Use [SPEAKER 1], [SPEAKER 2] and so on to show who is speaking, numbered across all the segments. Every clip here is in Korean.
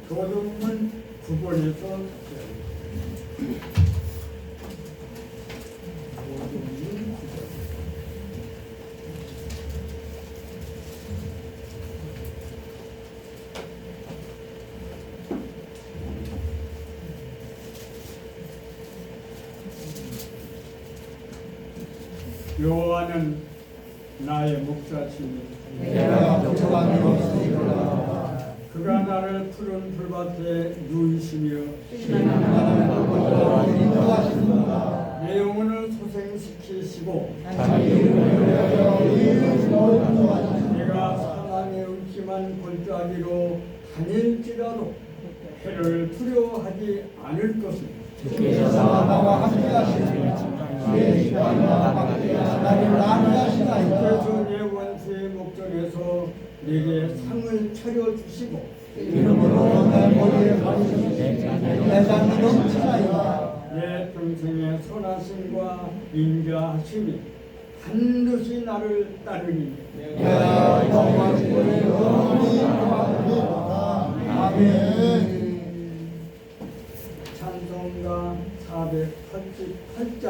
[SPEAKER 1] 교동문 9번에서 여호와는 나의 목자시니
[SPEAKER 2] 내가 걱정함이 없으리로다.
[SPEAKER 1] 그가 나를 푸른 풀밭에 누이시며 내 영혼을 소생시키시고 내가 사망의 음침한 골짜기로 다닐지라도 해를 두려워하지 않을 것이다.
[SPEAKER 2] 주께서 나와 함께하시니 주의 기뻐하는 나를 나누시나이다.
[SPEAKER 1] 주께서 내 원수의 목전에서 내게 상을 차려주시고
[SPEAKER 2] 이름으로 내 머리에 바르시니 내 장이 넘치나이다.
[SPEAKER 1] 내 평생의 선하심과 인자하심이 반드시 나를 따르니
[SPEAKER 2] 내가 영원히 영원히 아멘.
[SPEAKER 1] 찬송가 488장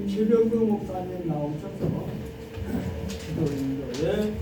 [SPEAKER 1] 최병구 목사님 나오셔서 기도 인도에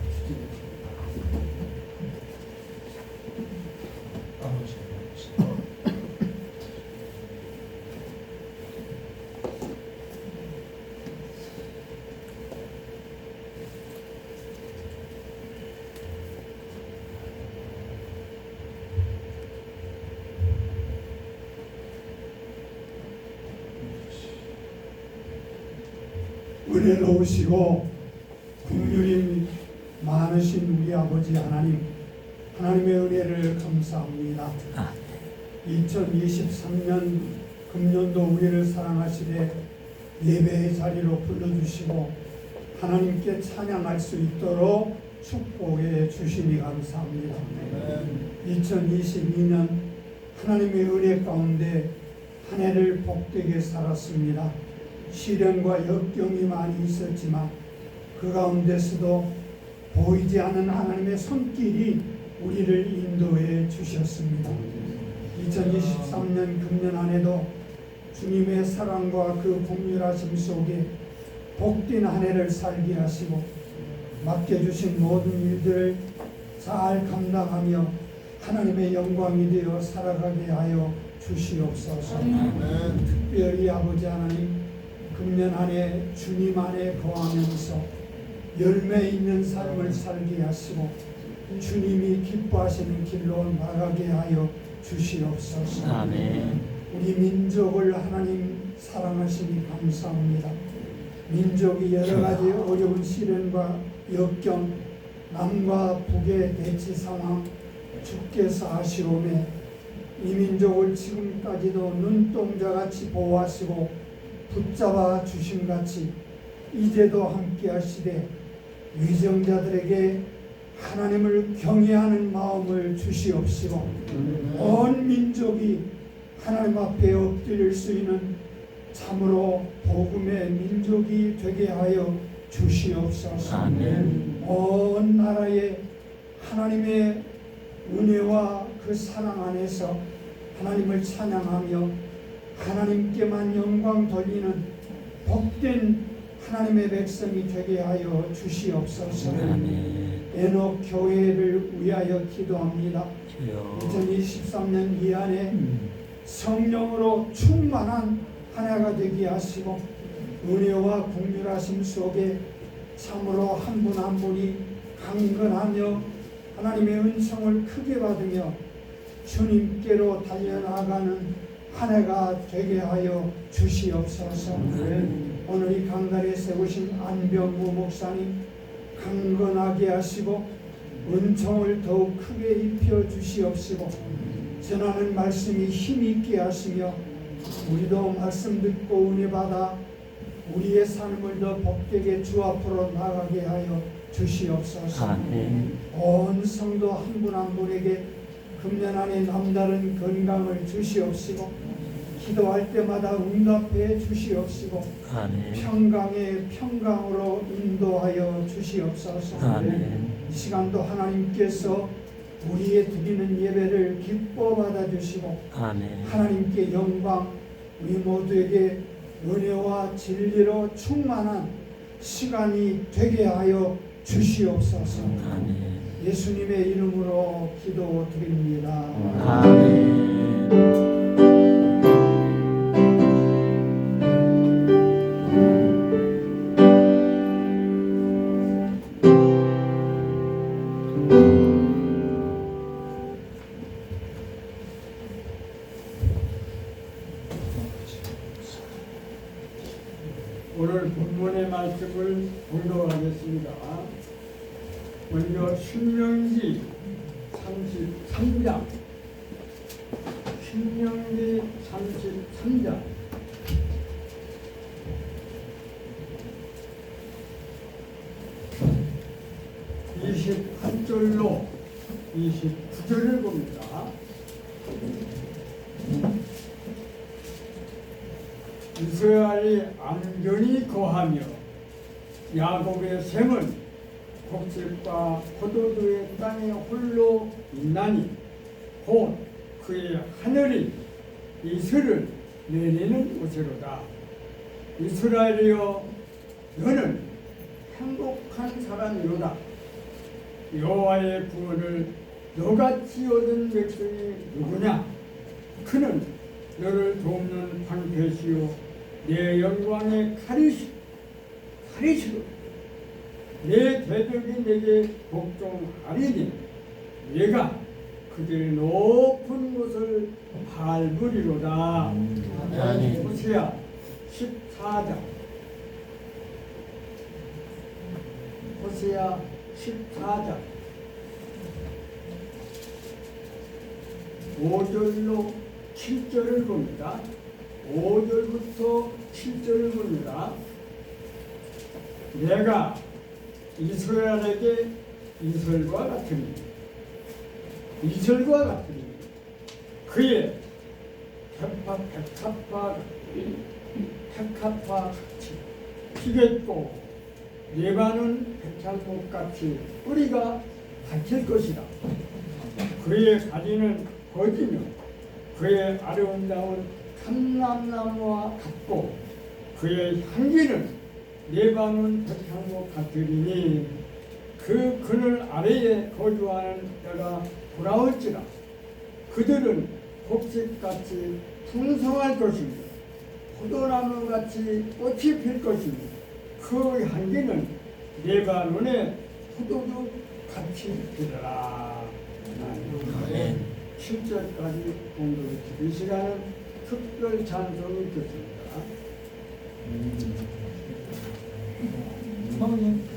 [SPEAKER 2] 은혜로우시고 긍휼이 많으신 우리 아버지 하나님, 하나님의 은혜를 감사합니다. 2023년 금년도 우리를 사랑하시되 예배의 자리로 불러주시고 하나님께 찬양할 수 있도록 축복해 주시니 감사합니다. 2022년 하나님의 은혜 가운데 한 해를 복되게 살았습니다. 시련과 역경이 많이 있었지만 그 가운데서도 보이지 않는 하나님의 손길이 우리를 인도해 주셨습니다. 2023년 금년 안에도 주님의 사랑과 그 긍휼하심 속에 복된 한 해를 살게 하시고 맡겨주신 모든 일들을 잘 감당하며 하나님의 영광이 되어 살아가게 하여 주시옵소서. 특별히 아버지 하나님, 금년 안에 주님 안에 거하면서 열매 있는 삶을 살게 하시고 주님이 기뻐하시는 길로 나가게 하여 주시옵소서.
[SPEAKER 3] 아멘.
[SPEAKER 2] 우리 민족을 하나님 사랑하시니 감사합니다. 민족이 여러 가지 어려운 시련과 역경, 남과 북의 대치 상황 주께서 아시오매 이 민족을 지금까지도 눈동자같이 보호하시고 붙잡아 주심같이 이제도 함께 하시되 위정자들에게 하나님을 경외하는 마음을 주시옵시고 온 민족이 하나님 앞에 엎드릴 수 있는 참으로 복음의 민족이 되게 하여 주시옵소서.
[SPEAKER 3] 아멘.
[SPEAKER 2] 온 나라에 하나님의 은혜와 그 사랑 안에서 하나님을 찬양하며 하나님께만 영광 돌리는 복된 하나님의 백성이 되게 하여 주시옵소서. 에녹 교회를 위하여 기도합니다. 2023년 이 안에 성령으로 충만한 한 해가 되게 하시고 은혜와 긍휼하심 속에 참으로 한 분 한 분이 강건하며 하나님의 은총을 크게 받으며 주님께로 달려나가는 한 해가 되게 하여 주시옵소서. 오늘 이 강단에 세우신 안병구 목사님 강건하게 하시고 은총을 더욱 크게 입혀 주시옵시고 전하는 말씀이 힘있게 하시며 우리도 말씀 듣고 은혜 받아 우리의 삶을 더 복되게 주 앞으로 나가게 하여 주시옵소서.
[SPEAKER 3] 아멘.
[SPEAKER 2] 온 성도 한 분 한 분에게 금년 안에 남다른 건강을 주시옵시고 기도할 때마다 응답해 주시옵시고
[SPEAKER 3] 아멘.
[SPEAKER 2] 평강의 평강으로 인도하여 주시옵소서.
[SPEAKER 3] 아멘.
[SPEAKER 2] 이 시간도 하나님께서 우리의 드리는 예배를 기뻐 받아주시고
[SPEAKER 3] 아멘.
[SPEAKER 2] 하나님께 영광, 우리 모두에게 은혜와 진리로 충만한 시간이 되게 하여 주시옵소서.
[SPEAKER 3] 아멘.
[SPEAKER 2] 예수님의 이름으로 기도드립니다.
[SPEAKER 3] 아멘.
[SPEAKER 1] 오늘 본문의 말씀을 공독하겠습니다. 먼저 신명기 33장, 신명기 33장 21절로 29절을 봅니다. 이스라엘이 안전히 거하며 야곱의 샘은 곡식과 포도주의 땅에 홀로 있나니 곧 그의 하늘이 이슬을 내리는 곳이로다. 이스라엘이여 너는 행복한 사람이로다. 여호와의 구원을 너같이 얻은 백성이 누구냐? 그는 너를 돕는 방패시요 내 영광의 칼이시로 내 대적이 내게 복종하리니 내가 그들의 높은 곳을 밟으리로다. 호세아 14장 호세아 14장 5절로 7절을 봅니다. 5절부터 7절을 봅니다. 내가 이스라엘에게 이슬과 같으니 그의 백합과 같이 피겠고 레바논 백향목같이 뿌리가 닫힐 것이다. 그의 가지는 거지며 그의 아름다운 감람나무와 같고 그의 향기는 레바논 백향목 같으리니 그 그늘 아래에 거주하는 자가 돌아올지라. 그들은 곡식같이 풍성할 것이며 포도나무같이 꽃이 필 것이며 그 향기는 레바논의 포도주 같이 피더라. 7절까지 공부했습니다. 이 시간은 특별 찬송이 있겠습니다.
[SPEAKER 2] 사모님.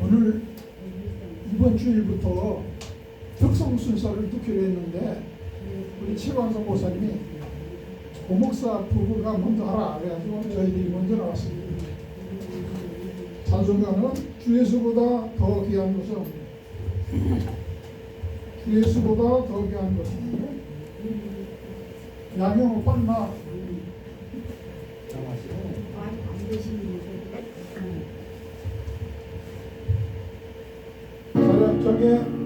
[SPEAKER 2] 오늘 이번 주일부터 특성 순서를 듣기로 했는데 우리 최광석 목사님이 고목사 부부가 먼저 하라 그래가지고 저희들이 먼저 나왔습니다. 찬송가는 주 예수보다 더 귀한 것은 없네. 주 예수보다 더 귀한 것은 없네. 양형 빨나 저게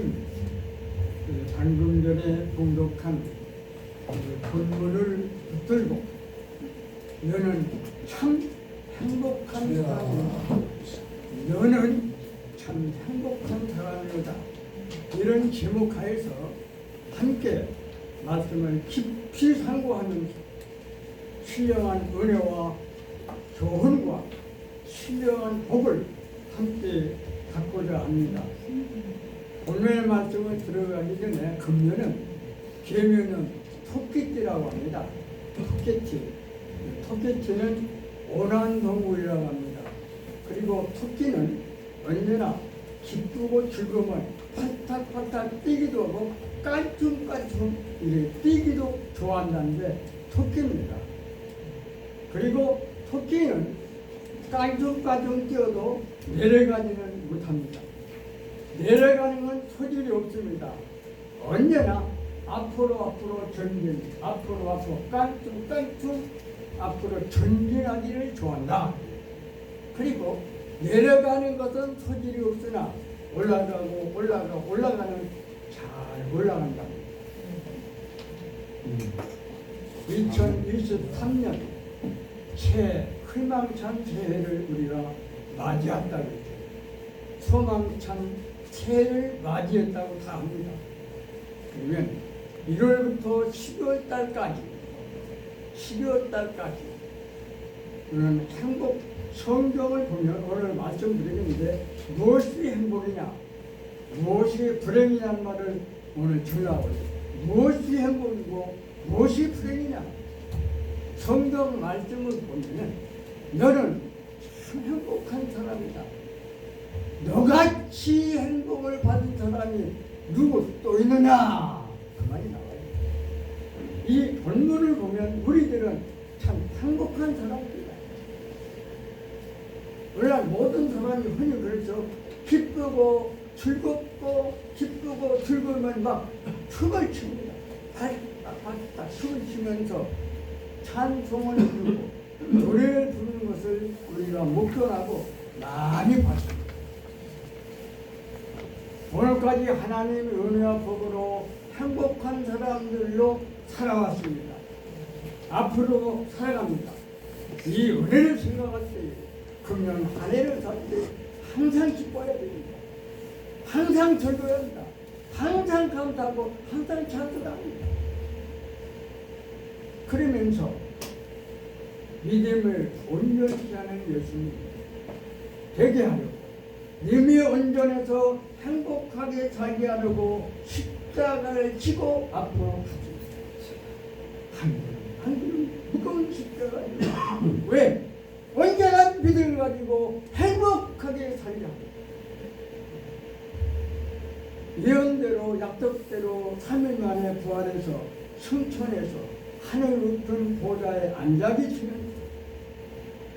[SPEAKER 1] 주신 방금 전에 봉독한 본문을 붙들고 너는 참 행복한 사람이다. 너는 참 행복한 사람이다. 이런 제목 하에서 함께 말씀을 깊이 상고하면서 신령한 은혜와 교훈과 신령한 복을 함께 갖고자 합니다. 오늘의 말씀을 들어가기 전에 금년은 계면은 토끼띠라고 합니다. 토끼띠. 토끼띠는 온환동물이라고 합니다. 그리고 토끼는 언제나 기쁘고 즐거움을 팔딱팔딱 뛰기도 하고 깔끔깔끔 이렇게 뛰기도 좋아한다는데 토끼입니다. 그리고 토끼는 깔끔깔끔 뛰어도 내려가지는 못합니다. 내려가는 건 소질이 없습니다. 언제나 앞으로 전진, 앞으로 깔끔깔끔 앞으로 전진하기를 좋아한다. 그리고 내려가는 것은 소질이 없으나 올라가는 잘 올라간다. 2023년 희망찬 새해를 우리가 맞이했다고 했죠. 소망찬 새해를 맞이했다고 다 합니다. 그러면 1월부터 12월 달까지 우리는 행복, 성경을 보면 오늘 말씀드리는데 무엇이 행복이냐, 무엇이 불행이냐는 말을 오늘 전하고 있습니다. 무엇이 행복이고 무엇이 불행이냐. 성경 말씀을 보면 너는 참 행복한 사람이다. 너같이 행복을 받은 사람이 누구 또 있느냐, 그 말이 나와요. 이 본문을 보면 우리들은 참 행복한 사람들이다. 원래 모든 사람이 흔히 그래서 기쁘고 즐거우면 막 춤을 춥니다. 박박 춤을 추면서 찬송을 부르고 노래를 부르는 것을 우리가 목표하고 많이 봤습니다. 오늘까지 하나님의 은혜와 복으로 행복한 사람들로 살아왔습니다. 앞으로 살아갑니다. 이 은혜를 생각할 때, 금년 한 해를 살 때 항상 기뻐야 됩니다. 항상 즐거워야 합니다. 항상 감사하고 항상 찬송합니다. 그러면서 믿음을 온전히 하는 예수님 되게 하려고, 님이 온전해서 행복하게 살게 하려고 십자가를 지고 앞으로 가십니다. 한 걸음 무거운 십자가입니다. 왜? 온전한 믿음을 가지고 행복하게 살게 합니다. 예언대로 약속대로 3일 만에 부활해서 승천해서 하늘 높은 보좌에 앉아 계시는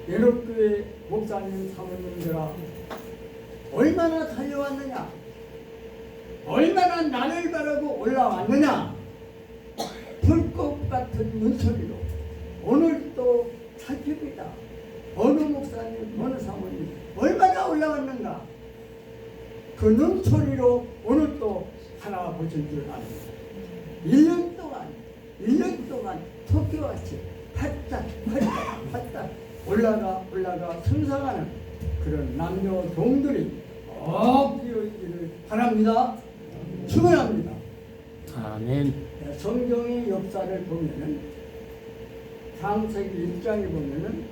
[SPEAKER 1] 예록교회 목사님 사모님들아, 얼마나 달려왔느냐, 얼마나 나를 바라고 올라왔느냐. 불꽃 같은 눈소리로 오늘 또 살핍니다. 어느 목사님, 어느 사모님 얼마나 올라왔는가. 그 눈소리로 오늘 또 하나 보실 줄 압니다. 1년 동안 토끼같이 팔딱 올라가 승상하는 그런 남녀 동들이 꼭 되어있기를 바랍니다. 축원합니다.
[SPEAKER 3] 아멘.
[SPEAKER 1] 성경의 역사를 보면은 창세기 1장에 보면은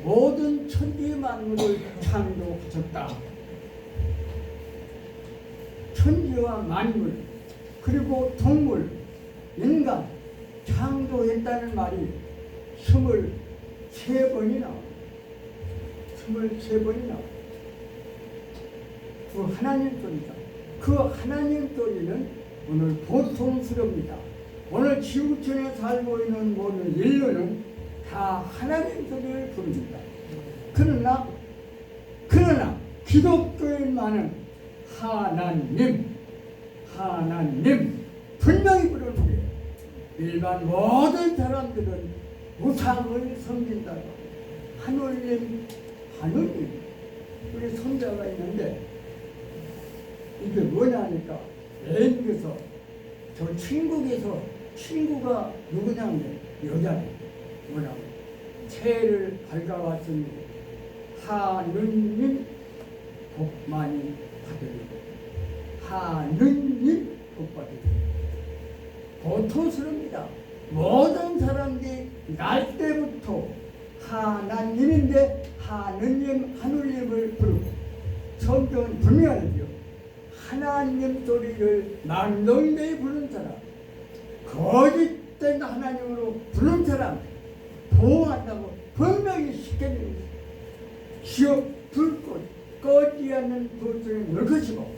[SPEAKER 1] 모든 천지 만물을 창조하셨다. 천지와 만물 그리고 동물, 인간 창조했다는 말이 23번이 나와요. 23번이 나와요. 그 하나님 소리다. 그 하나님 소리는 오늘 보통스럽니다. 오늘 지구촌에 살고 있는 모든 인류는 다 하나님 소리를 부릅니다. 그러나 기독교인만은 하나님 분명히 부르는 거예요. 일반 모든 사람들은 우상을 섬긴다고. 하늘님 우리 손자가 있는데 이게 뭐냐 하니까 애인께서 저 친구께서 친구가 누구냐면 여자네. 뭐냐면 새해를 밝아왔으니 하느님 복 많이 받으리고 하느님 복 받으리고 고통스럽니다. 모든 사람들이 날 때부터 하나님인데 하느님 하느님을 부르고 성경은 분명하죠. 하나님 소리를 망령되이 부르는 사람, 거짓된 하나님으로 부르는 사람 보호한다고 분명히 시켜줍니다. 지옥 불꽃 꺼지 않는 불속에 넣을 것이고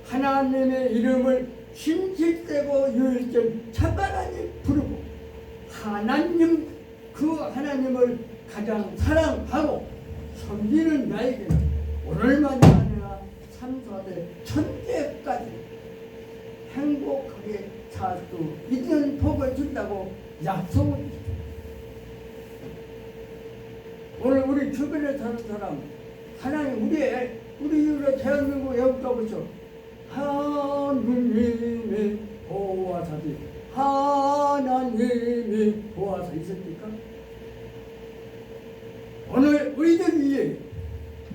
[SPEAKER 1] 하나님의 이름을 진실되고 유일된 참하나님 부르고 하나님 그 하나님을 가장 사랑하고 섬기는 나에게는 오늘만이 아니라 3, 4대 천대까지 행복하게 살 수 있는 복을 준다고 약속을 했습니다. 오늘 우리 주변에 사는 사람 하나님 우리 대한민국 외국 가보죠. 하느님의 보호하사지 하나님의 보호하사 있습니까? 오늘 우리들 위해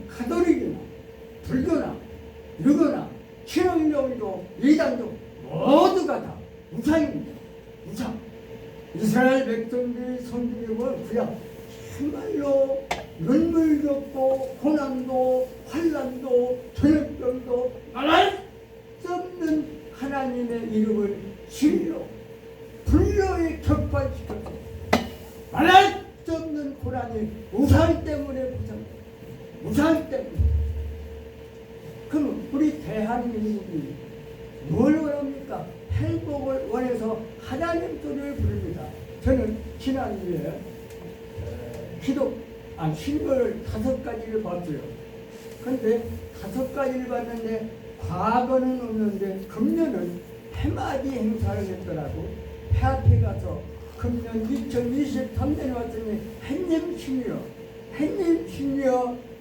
[SPEAKER 1] 가톨릭이나 불교나 유교나 신흥교도 이단도 모두가 다 우상입니다. 우상. 이스라엘 백성들이 섬기는 구약 정말로 눈물 겪고 고난도 환난도 전염병도 말할 수 없는 하나님의 이름을 진리로 불교에 격발시켰고 말할 수 없는 고난이 우상 때문에 우상 때문에. 그럼 우리 대한민국이 뭘 원합니까? 행복을 원해서 하나님 소리를 부릅니다. 저는 지난주에 신을 5가지를 봤어요. 근데 5가지를 봤는데 과거는 없는데 금년은 해맞이 행사를 했더라고. 해앞에 가서 금년 2023년에 왔더니 햇님신이여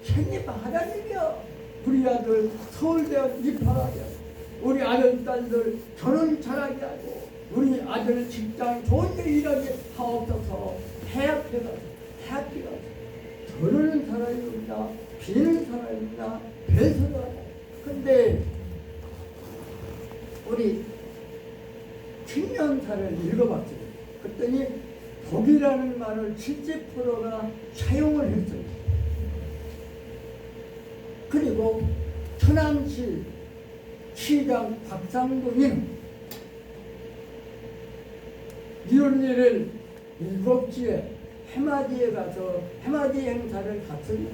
[SPEAKER 1] 생님 하나님이여 우리 아들 서울대학 입학하게 하고 우리 아들 딸들 결혼 잘하게 하고 우리 아들 직장 좋은 데 일하게 하옵소서. 해앞에 가서 저러는 사람입니다. 비는 사람입니다. 배설을 하다. 근데 우리青년사를 읽어봤어요. 그랬더니 복이라는 말을 70%가 사용을 했어요. 그리고 천안시 시장 박상동인 1월 1일 7시에 해맞이에 가서 해맞이 행사를 갔으니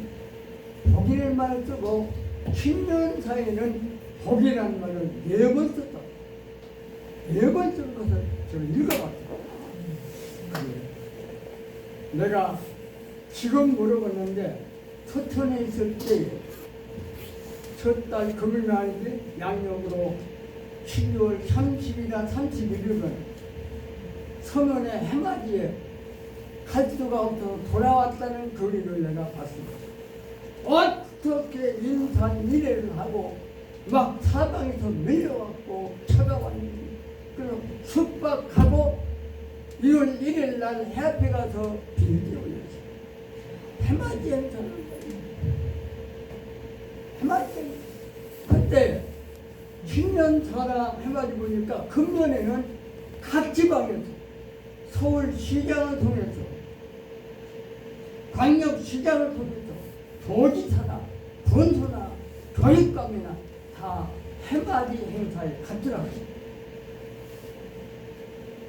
[SPEAKER 1] 복이라는 말을 쓰고 10년사에는 복이라는 말을 4번 썼다. 4번 쓴 것을 저는 읽어봤어요. 내가 지금 물어봤는데 서천에 있을 때 첫 달 금요일날인데 양력으로 12월 30일이나 31일은 서면에 해맞이에 갈 수가 없어서 돌아왔다는 글을 내가 봤습니다. 어떻게 인산 미래를 하고 막 사방에서 밀려왔고 찾아왔는지 그럼 숙박하고 1월 1일 날 해앞에 가서 빌기 올렸어요. 해맞이 행사는 해맞이 그때 10년 살아 해맞이 보니까 금년에는 각 지방에서 서울시장을 통해서 광역시장을 통해서 도지사나 군소나 교육감이나 다 해맞이 행사에 갔더라고요.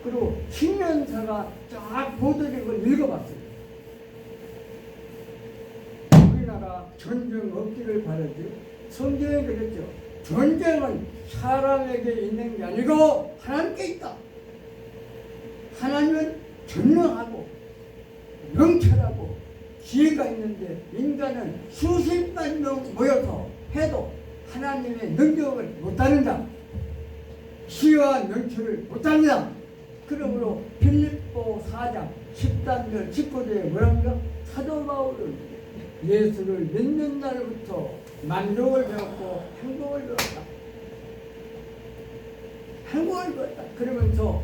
[SPEAKER 1] 그리고 10년사가 쫙 보도록을 읽어봤어요. 우리나라 전쟁 없기를 바라죠. 성경에 그랬죠. 전쟁은 사람에게 있는 게 아니고 하나님께 있다. 하나님은 전능하고 명철하고 지혜가 있는데 인간은 수십만 명 모여서 해도 하나님의 능력을 못 다룬다. 지혜와 명철을 못 다룬다. 그러므로 빌립보 4장 13절 19절에 뭐랍니까? 사도 바울은 예수를 믿는 날부터 만족을 배웠고 행복을 배웠다. 행복을 꿨다. 그러면서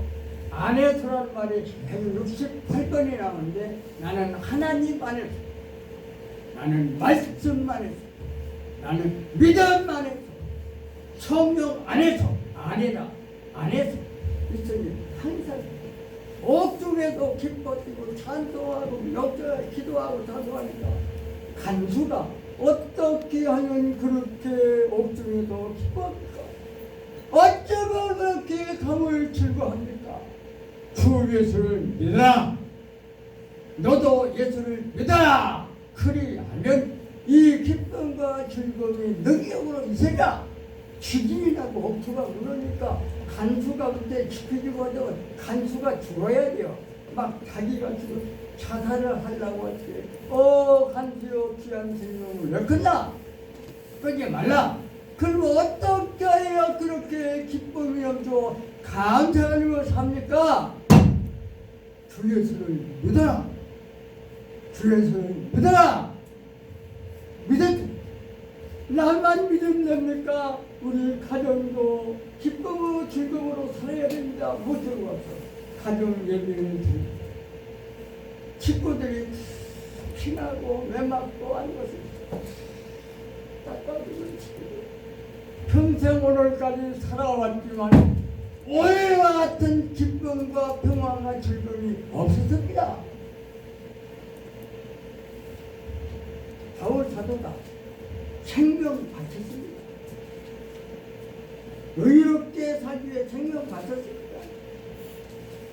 [SPEAKER 1] 안에서라는 말이 168번이 나오는데 나는 하나님 안에서, 나는 말씀 안에서, 나는 믿음 안에서, 성령 안에서, 안에서 있으니 항상 옥중에도 기뻐지고 찬송하고 명절 기도하고 찬송하니까 간수가 어떻게 하면 그렇게 옥중에도 기뻐합니까? 어쩌면 그렇게 감을 즐거워합니까? 주 예수를 믿어라. 너도 예수를 믿어라. 그리하면 이 기쁨과 즐거움이 능력으로 있으랴. 지진이 나고 옥수가 무너니까 간수가 그때 지키지 못하면 간수가 죽어야 돼요. 막 자기가 지금 자살을 하려고 하지. 간수여 귀한 생명을 왜 끊나? 끊지 말라. 그럼 어떻게 해야 그렇게 기쁨이 넘쳐 감사하며 삽니까? 주 예수를 믿어라. 주 예수를 믿어라. 나만 믿으면 됩니까? 우리 가정도 기쁨으로 즐거움으로 살아야 됩니다. 못하고 와서 가정 예배를 드리고 친구들이 피나고 외맞고 하는 것을 딱딱이고 평생 오늘까지 살아왔지만 오늘과 같은 기쁨과 평화와 즐거움이 없었습니다. 바울 사도가 생명 바쳤습니다. 의롭게 살기 위해 생명 바쳤습니다.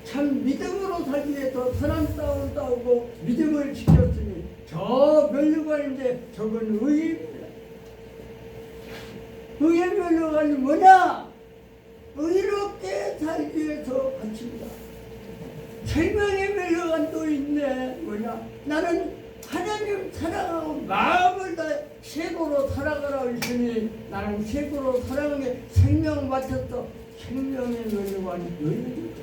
[SPEAKER 1] 참 믿음으로 살기 위해서 선한 싸움을 싸우고 믿음을 지켰으니 저 면류관인데 저건 의입니다. 의의 면류관이 뭐냐? 의롭게 살기 위해서 바칩니다. 생명의 면류관도 있네. 뭐냐? 나는 하나님 사랑하고 마음을 다 세고로 살아가라고 했으니 나는 세고로 살아가는 게 생명 바쳤어. 생명의 면류관이 너희들입니다.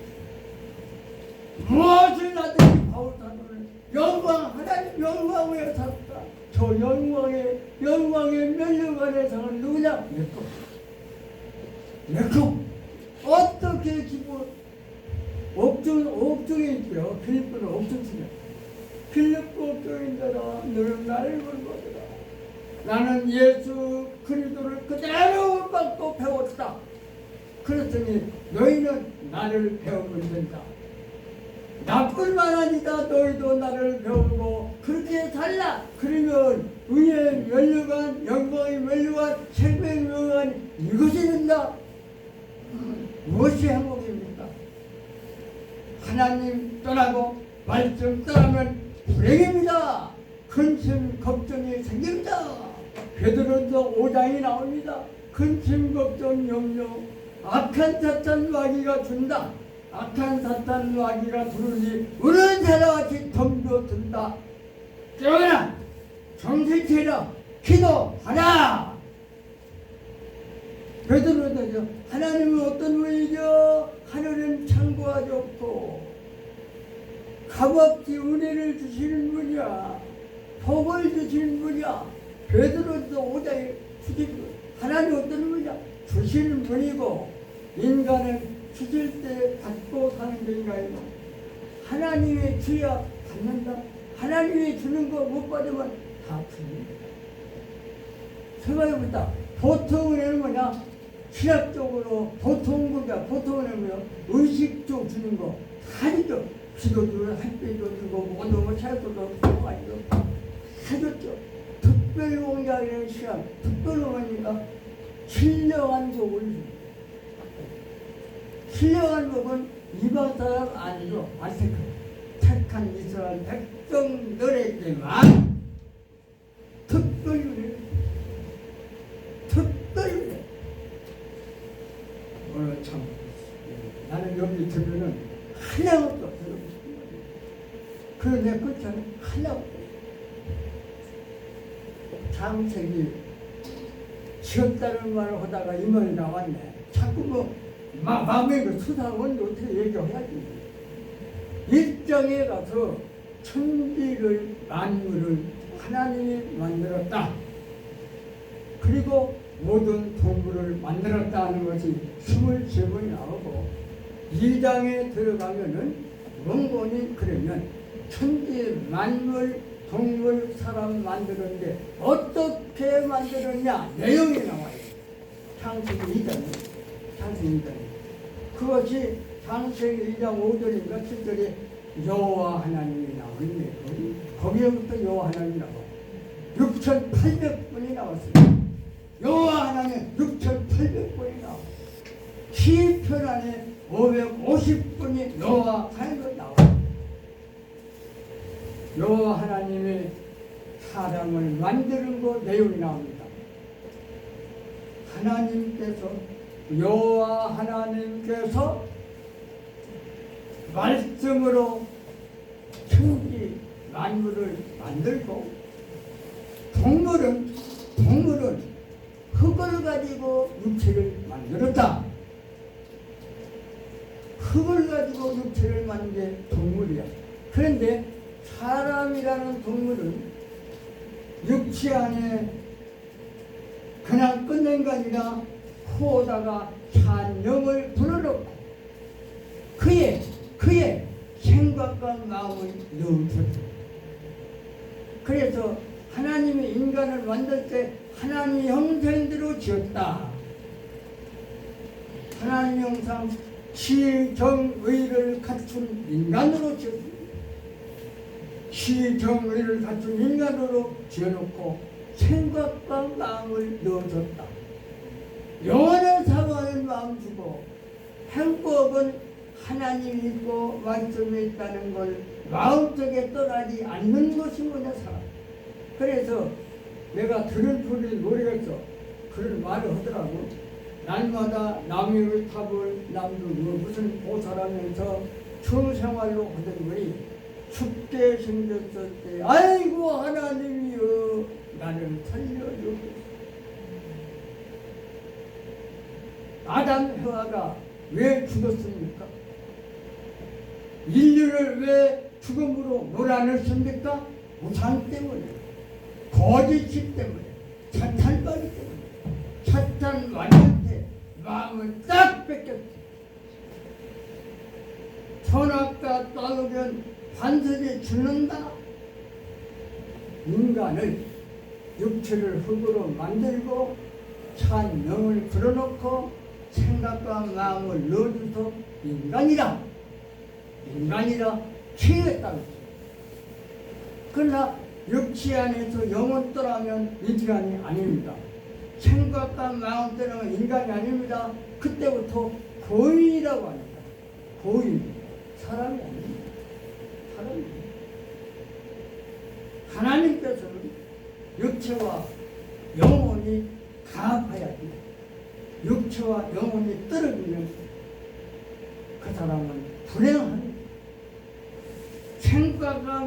[SPEAKER 1] 무엇을 하든지 바울 사도는 하나님 영광을 샀다. 저 영광의 면류관에서는 누구냐? 내거 어떻게 기분 옥중에 있죠. 필리포는 옥중이야. 필리포 교인들아 너는 나를 물어보라. 나는 예수 그리스도를 그대로 받고 배웠다. 그랬더니 너희는 나를 배우면 된다. 나뿐만 아니다. 너희도 나를 배우고 그렇게 살라. 그러면 의의 면류관, 영광의 면류관, 생명의 면류관 이것이 된다. 무엇이 행복입니까? 하나님 떠나고 말씀 떠나면 불행입니다. 근심 걱정이 생깁니다. 베드로서 5장이 나옵니다. 근심 걱정 염려 악한 사탄 마귀가 준다. 악한 사탄 마귀가 부르니 우는 자라같이 덤벼든다. 깨어나 정신 차려 기도하라. 베드로도 하나님은 어떤 분이죠? 하늘은 창고가 좋고 값없이 은혜를 주시는 분이야. 복을 주시는 분이야. 베드로도 5장에 하나님 어떤 분이야? 주시는 분이고 인간은 주실 때 받고 사는 게 인간이고 하나님의 주야 받는다. 하나님이 주는 거 못 받으면 다 줍니다. 생각해보자. 보통 은혜는 뭐냐? 신학적으로 보통 거야. 보통 은혜는 뭐야? 의식적 주는 거 다 주죠. 비도 주고 햇빛도 주고 모든 거 차도 주고 아니죠. 다 줬죠. 특별 공작이라는 시간, 특별 공작이니까 신령한 복을 줍니다. 신령한 복은 이방 사람 아니죠. 택한 이스라엘 백성들에게만 특별히 오늘 참 나는 여기 들으면은 하나도 들고 싶은 거지. 그런데 그렇잖아. 하나도 장책이 지었다는 말을 하다가 이 말이 나왔네. 자꾸 뭐 마음에 그 수상은 어떻게 얘기해야지. 일정에 가서 천지를 만물을 하나님이 만들었다. 그리고 모든 동물을 만들었다는 것이 23번이 나오고 2장에 들어가면은 원본이 그러면 천지 만물 동물 사람 만들었는데 어떻게 만들었냐 내용이 나와요. 창세기 2장 그것이 창세기 2장 5절인가 7절에 여호와 하나님이 나오는데 거기에부터 여호와 하나님이 나와 6,800번이 나왔습니다. 여호와 하나님 6,800번이 나와 시편 안에 550번이 여호와 하나님이 나와 여호와 하나님이 사람을 만드는 거 내용이 나옵니다. 여호와 하나님께서 말씀으로 천지 만물을 만들고 동물은 흙을 가지고 육체를 만들었다. 흙을 가지고 육체를 만든 게 동물이야. 그런데 사람이라는 동물은 육체 안에 그냥 끝낸 게 아니라 코에다가 산영을 불어넣고 그의 생각과 마음을 넣어줬다. 그래서 하나님이 인간을 만들 때 하나님 형상대로 지었다. 하나님 형상 시정의를 갖춘 인간으로 지었습니다. 시정의를 갖춘 인간으로 지어놓고 생각과 마음을 넣어줬다. 영원한 사랑을 마음 주고 행복은 하나님이 있고 말씀이 있다는 걸 마음속에 떠나지 않는 것이 뭐냐 사람. 그래서 내가 들은 소리를 모르겠어. 그런 말을 하더라고. 날마다 남의 탑을 남도 무슨 보살하면서 청생활로 하던 분이 춥게 생겼을 때 아이고 하나님이여 나를 살려주소서. 아담 해와가 왜 죽었습니까? 인류를 왜 죽음으로 몰아냈습니까? 우상 때문에, 거짓이 때문에, 사탄바리 때문에. 사탄 완전히 마음을 딱 뺏겼지. 선악과 따르면 반드시 죽는다. 인간을 육체를 흙으로 만들고 찬 영을 불어넣고 생각과 마음을 넣어줘서 인간이라 취했다고 했어요. 그러나 육체 안에서 영을 떠나면 인간이 아닙니다. 생각과 마음 떠나면 인간이 아닙니다. 그때부터 고인이라고 합니다. 고인, 사람이 아닙니다. 사람입니다. 하나님께서는 육체와 영혼이 가합해야 합니다. 육체와 영혼이 떨어지면 그 사람은 불행합니다. 생각과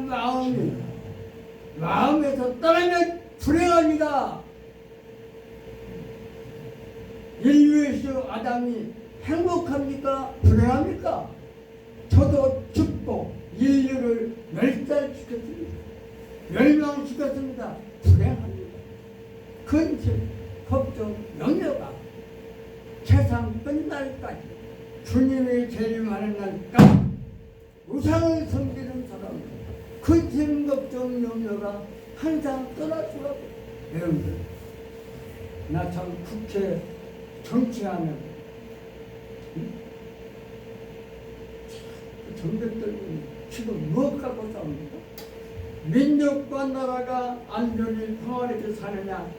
[SPEAKER 1] 마음에서 떠나면 불행합니다. 인류에서 아담이 행복합니까? 불행합니까? 저도 죽고 인류를 멸망시켰습니다. 불행합니다. 근심, 걱정, 염려가 세상 끝날까지 주님이 재림하는 날까지 우상을 섬기는 사람 근심, 걱정, 염려가 항상 떠날 수가 없어요. 여러분들 나 참 국회 정치하면 정백들은 지금 무엇 갖고 싸웁니까? 민족과 나라가 안전히 평화롭게 사느냐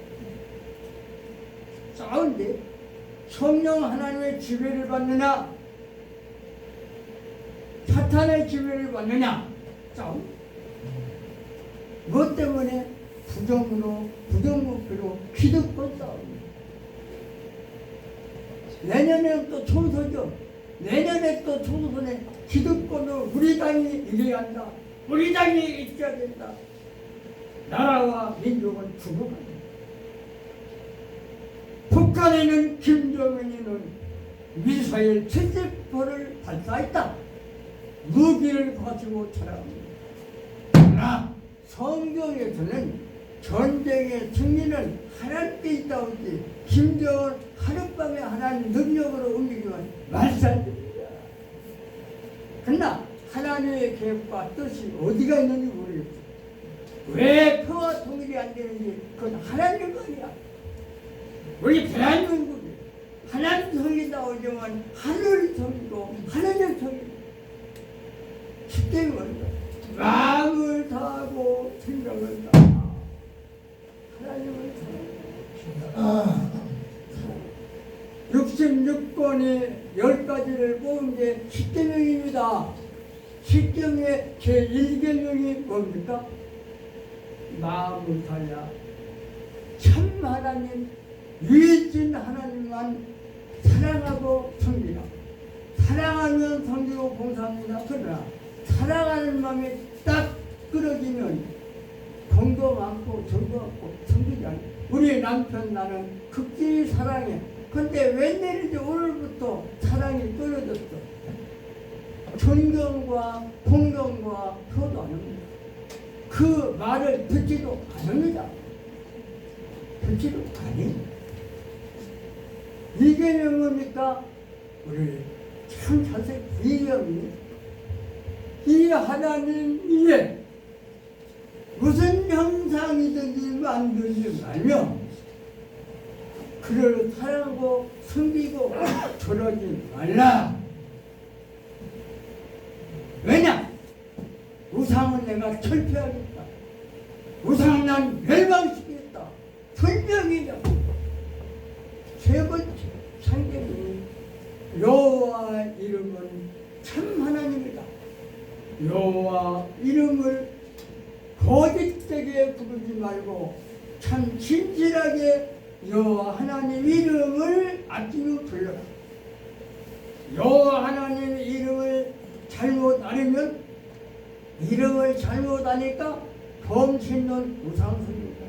[SPEAKER 1] 싸운데 성령 하나님의 지배를 받느냐 사탄의 지배를 받느냐 싸움. 무엇 때문에? 부정목표로 기득권 싸움입니다. 내년에 또 총선이죠. 내년에 또 총선에 기득권으로 우리 당이 이겨야 한다. 우리 당이 있어야 된다. 나라와 민족은 죽어간다. 북한에는 김정은이는 미사일 70발을 발사했다. 무기를 가지고 찾아갑니다. 그러나 성경에서는 전쟁의 승리는 하나님께 있다고 했지 김정은 하룻밤에 하나님 능력으로 옮기지만 말도 안 됩니다. 그러나 하나님의 계획과 뜻이 어디가 있는지 모르겠어요. 왜 평화 통일이 안 되는지 그건 하나님 말이야. 우리 대한민국이 하나님 섬긴다고 하지만 하늘을 섬기고 하나님 섬기고 쉽게 말이야. 마음을 다하고 생각을 다하고 하나님을 사랑하고 66권의 10가지를 뽑은 게 십계명입니다. 십계명의 제1계명이 뭡니까? 마음을 다하여 참 하나님 유일신 하나님만 사랑하고 섬기라. 사랑하면 섬기고 봉사합니다. 그러나 사랑하는 마음이 딱 끊어지면 공도 많고 정도 많고 섬기지 않아요. 우리 남편 나는 극진히 사랑해. 근데 웬일인지 오늘부터 사랑이 끊어졌어. 존경과 공경과 표도 안 합니다. 그 말을 듣지도 않습니다. 듣지도 않아요. 이게 뭡니까? 우리 참 자세히 이념이 이 하나님 위에 무슨 형상이든지 만들지 말며 그를 사랑하고 섬기고 저러지 말라. 왜냐? 우상은 내가 철폐하겠다. 우상은 난 멸망시키겠다. 분명히다. 세 번째 창조는 여호와 이름은 참 하나님이다. 여호와 이름을 거짓되게 부르지 말고 참 진실하게 여호와 하나님 이름을 아끼며 불러라. 여호와 하나님 이름을 잘못 아니면 이름을 잘못 아니까 범신론 우상숭배다.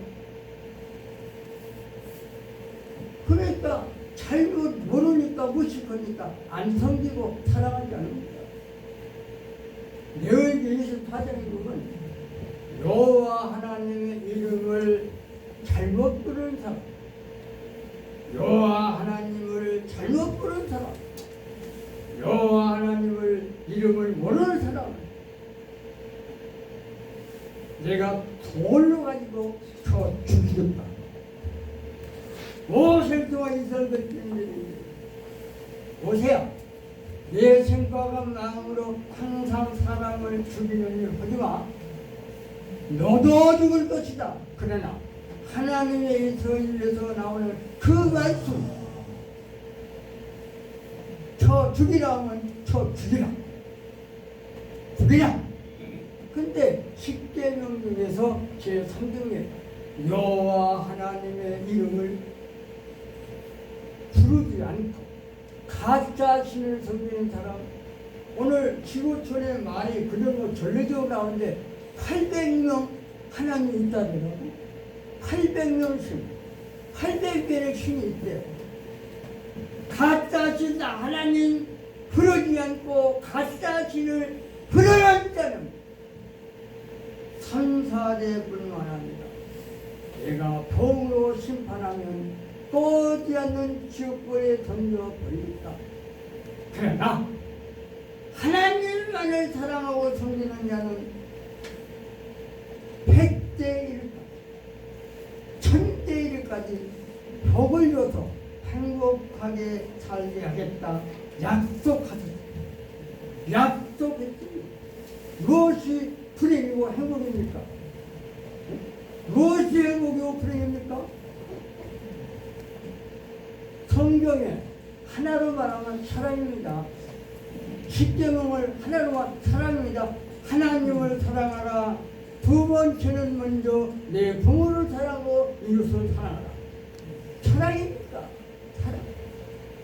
[SPEAKER 1] 그러니까 잘못 모르니까 무식하니까 안 섬기고 사랑하지 않습니다. 레위기 24장에 보면 여호와 하나님의 이름을 잘못 부르는 사람, 여호와 하나님을 잘못 부르는 사람, 여호와 하나님을 이름을 모르는 사람, 내가 돌로 가지고 쳐 죽이겠다. 오실 동안 이스라엘 백성들이 오세요. 내 생각과 마음으로 항상 사람을 죽이는 일 하지마. 너도 죽을 것이다. 그러나 하나님의 이스라엘에서 나오는 그 말씀, 저 죽이라 하면 저 죽이라. 죽이라. 근데 십계명 중에서 제3등에 여호와 하나님의 이름을 부르지 않고 가짜 신을 섬기는 사람, 오늘 지구촌에 말이 그대로 전례적으로 나오는데 800명 하나님이 있다더라고. 800명 신, 800개의 신이 있대. 가짜 신 하나님 부르지 않고 가짜 신을 부르는 자는 3, 4대 불만합니다. 내가 봉으로 심판하면 꺼지 않는 지옥불에 던져버리겠다. 그러나 하나님만을 사랑하고 섬기는 자는 100대 1까지 1000대 1까지 복을 줘서 행복하게 살게 하겠다 약속하셨습니다. 약속했습니다. 무엇이 불행이고 행복입니까? 무엇이 행복이고 불행입니까? 성경에 하나로 말하면 사랑입니다. 십계명을 하나로 말하면 사랑입니다. 하나님을 사랑하라. 두 번째는 먼저 내 부모를 사랑하고 이웃을 사랑하라. 사랑입니까? 사랑.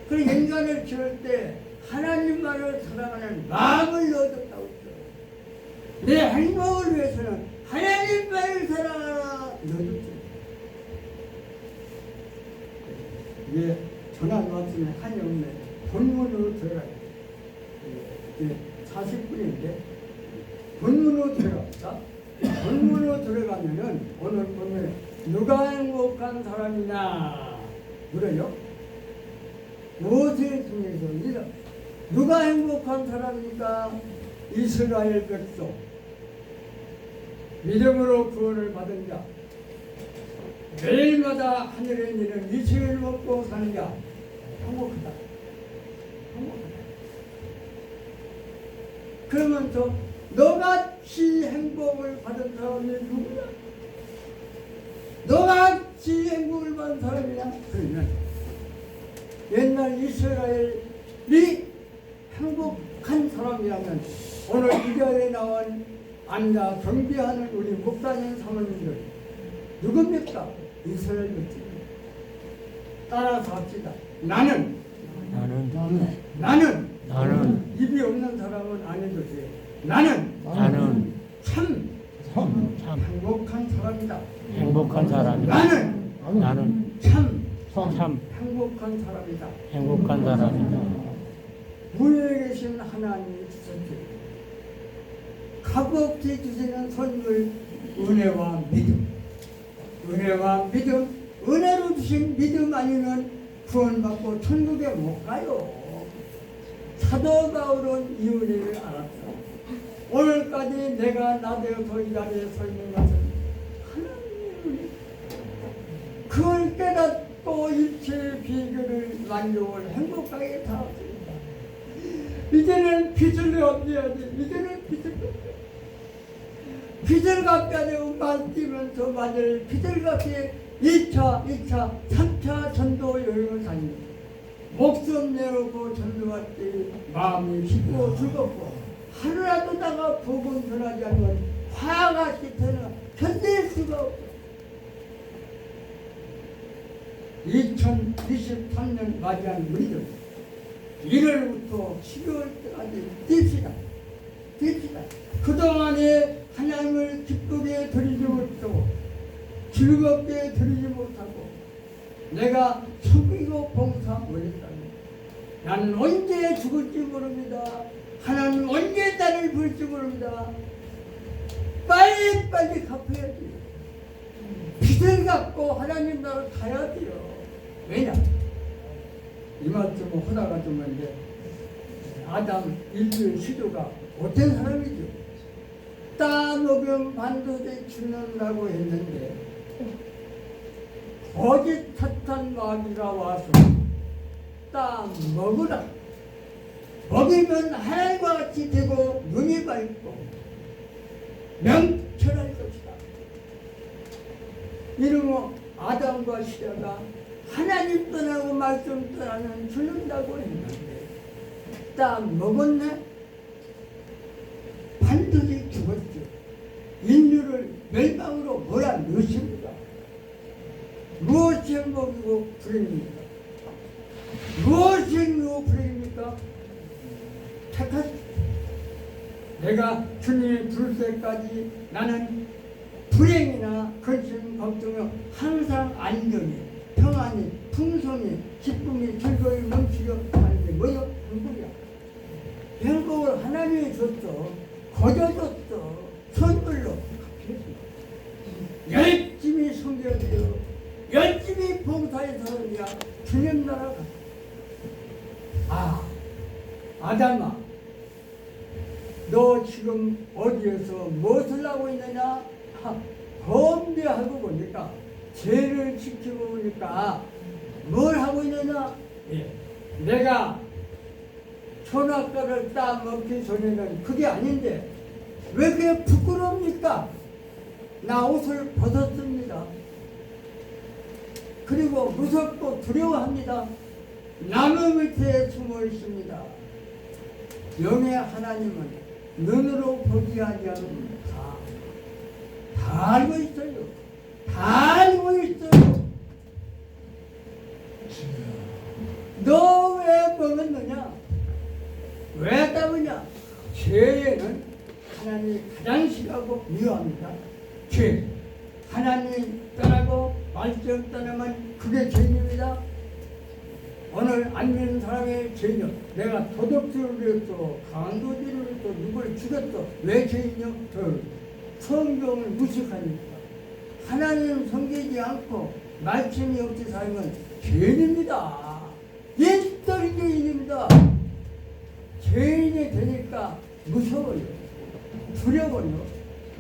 [SPEAKER 1] 그리고 인간을 지을 때 하나님만을 사랑하는 마음을 넣어줬다고 했어요. 내 행복을 위해서는 하나님만을 사랑하라 넣어줬어요. 이게 전한 말씀에 한이 없네. 본문으로 들어가야 돼. 이게 40분인데 본문으로 들어갑시다. 본문으로 들어가면은 오늘 보면 누가 행복한 사람이냐 물어요. 모세 중에서 누가 행복한 사람입니까? 이스라엘 백성, 믿음으로 구원을 받은 자, 매일마다 하늘에 있는 이식을 먹고 사는 자, 행복하다. 행복하다. 그러면서 너같이 행복을 받은 사람이 누구냐? 너같이 행복을 받은 사람이냐? 그러면 옛날 이스라엘이 행복한 사람이라면 오늘 이 자리에 나온 앉아 경배하는 우리 목사님 사모님들 누굽니까? 이스라엘 백성. 따라서 합시다. 나는 입이 없는 사람은 안 해도 돼. 나는 참 행복한 사람이다.
[SPEAKER 3] 행복한 사람이다.
[SPEAKER 1] 나는 참
[SPEAKER 3] 참
[SPEAKER 1] 행복한 사람이다.
[SPEAKER 3] 행복한 사람이다.
[SPEAKER 1] 우리에 계신 하나님이 주셨지. 값없이 주시는 선물, 은혜와 믿음. 은혜와 믿음, 은혜로 주신 믿음 아니면 구원받고 천국에 못 가요. 사도 바울은 이 은혜를 알았어. 오늘까지 내가 나 되어서 이 자리에 서 있는 것은 하나님의 은혜. 그걸 깨닫고 일체의 비결을 만족을 행복하게 살았습니다. 이제는 빚을 갚아야지. 이제는 빚을 갚아야지. 빚을 갚아야 되고 만지면서 만일 빚을 갚기에 2차, 3차 전도 여행을 다닙니다. 목숨 내놓고 전도할 때 마음이 기쁘고 즐겁고 하루라도 나가 복음 전하지 않으면 화같이 터나 견딜 수가 없어. 2023년 맞이한 우리들 1월부터 12월까지 뜁시다. 그동안에 하나님을 기쁘게 드리지 못하고 즐겁게 드리지 못하고 내가 섬기고 봉사 못했다. 나는 언제 죽을지 모릅니다. 하나님 언제 나를 부를지 모릅니다. 빨리 갚아야지. 빚을 갚고 하나님 나라를 가야 돼요. 왜냐? 이 말씀은 하다가 좀 했는데 아담 인류의 시조가 어떤 사람이죠? 따먹으면 반드시 죽는다고 했는데 거짓 사탄 마귀가 와서 따먹으라. 먹이면 하늘과 같이 되고 눈이 밝고 명철할 것이다. 이러면 아담과 시자가 하나님 떠나고 말씀 떠나면 죽는다고 했는데 따먹었네? 반드시 죽었죠. 인류를 멸망으로 몰아넣으십니다. 무엇이 행복이고 불행입니까? 무엇이 행복이고 불행입니까? 착하십시오. 내가 주님이 부를 때까지 나는 불행이나 근심, 걱정이 항상 안정이, 평안이, 풍성이, 기쁨이, 즐거움이 넘치려 하는 게 뭐야? 행복이야. 행복을 하나님이 줬어. 거저줬어. 선물로 열심히 섬겨줘요. 열심히 봉사해서 주님 나라가. 아담아, 너 지금 어디에서 무엇을 하고 있느냐? 범죄하고 보니까 죄를 지키고 보니까 뭘 하고 있느냐? 내가 선악과를 따먹기 전에는 그게 아닌데 왜 그게 부끄럽니까? 나 옷을 벗었습니다. 그리고 무섭고 두려워합니다. 나무 밑에 숨어 있습니다. 영의 하나님은 눈으로 보지 아니하는 다 알고 있어요. 다 알고 있어요. 너 왜 먹었느냐? 왜 따느냐? 죄에는 하나님이 가장 싫어하고 미워합니다. 죄. 하나님 떠나고 말씀 떠나면 그게 죄입니다. 오늘 안 믿는 사람의 죄냐? 내가 도둑질을 했어, 강도질을 했어, 누굴 죽였어. 왜 죄이냐? 성경을 무식하니까 하나님 섬기지 않고 말씀이 없이 살면 죄인입니다. 옛날 죄인입니다. 죄인이 되니까 무서워요. 두려워요.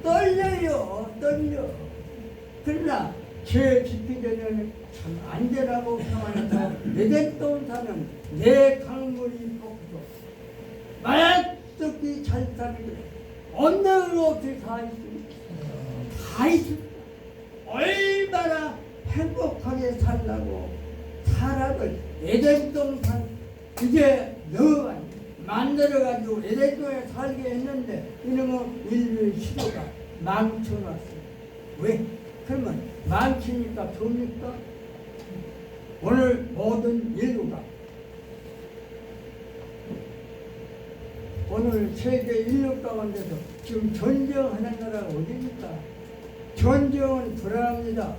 [SPEAKER 1] 떨려요. 떨려. 그러나 죄 짓기 전에는 참 안전하고 평안해서 내den동 사는 내 강물이 꺾고 말없이 잘 살고 없는 없이 다 있습니다. 다 있습니다. 얼마나 행복하게 살라고 사람을 에덴동 산 이제 너가 만들어가지고 에덴동에 살게 했는데 이놈은 인류의 시도가 망쳐놨어요. 왜? 그러면 망치니까 좋습니까? 오늘 모든 인류가 오늘 세계 인류 가운데서 지금 전쟁하는 나라가 어디입니까? 전쟁은 불안합니다.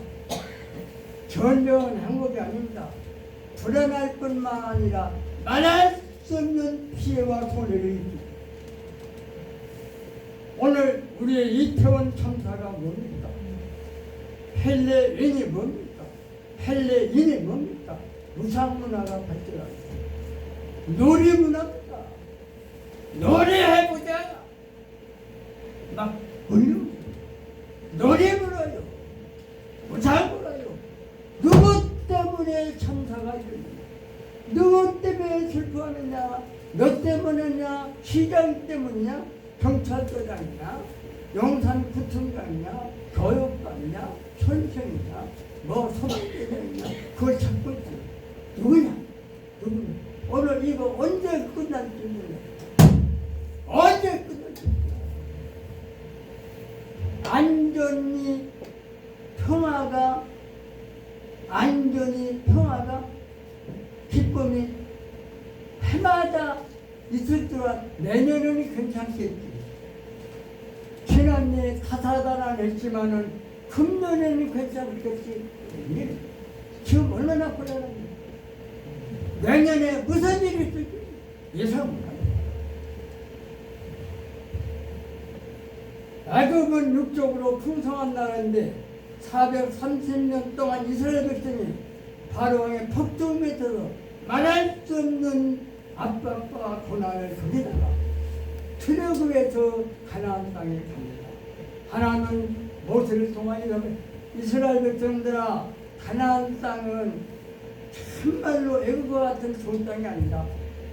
[SPEAKER 1] 전쟁은 행복이 아닙니다. 불안할 뿐만 아니라 말할 수 없는 피해와 손해를 입니다. 오늘 우리의 이태원 참사가 뭡니까? 헬레인이 뭡니까? 헬레인이 뭡니까? 무상문화가 발전합니다. 놀이문화입니다. 노래해보자. 막 울려. 노래 불러요. 잘 불러요. 누구 때문에 참사가 일어나냐? 누구 때문에 슬퍼하느냐? 너 때문이냐? 시장 때문이냐? 경찰서장이냐? 용산구청장이냐? 교육관이냐? 선생이냐? 뭐 소방대장이냐? 그걸 찾고 있지. 누구냐? 누구냐? 오늘 이거 언제 끝날지 몰라. 언제 끝날지 몰라. 안전히 평화가 기쁨이 해마다 있을 줄 내년에는 괜찮겠지. 지난해 다사다난했지만은 금년에는 괜찮겠지. 지금 얼마나 곤란합니까? 내년에 무슨 일이 있을지 예상 못합니다. 애굽은 육적으로 풍성한 나라인데 430년 동안 이스라엘 백성이 바로왕의 폭동 밑에서 말할 수 없는 압박과 고난을 거기다가 트레그에서 가나안 땅에 갑니다. 하나님은 모세를 통하여 이스라엘 백성들아, 가나안 땅은 참말로 애굽과 같은 좋은 땅이 아니다.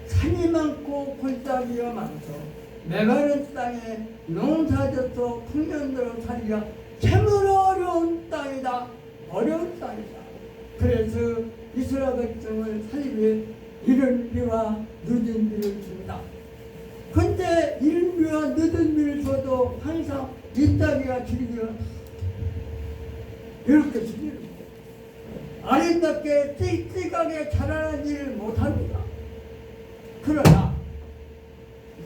[SPEAKER 1] 산이 많고 골짜기가 많아서 메마른 땅에 농사져서 풍년으로 살기가 참으로 어려운 땅이다. 어려운 땅이다. 그래서 이스라엘 백성을 살리기 위해 이른 비와 늦은 비를 줍니다. 근데 이른 비와 늦은 비를 줘도 항상 뒷다리가 길이가 이렇게 길입니다. 아름답게 찍찍하게 자라나지를 못합니다. 그러나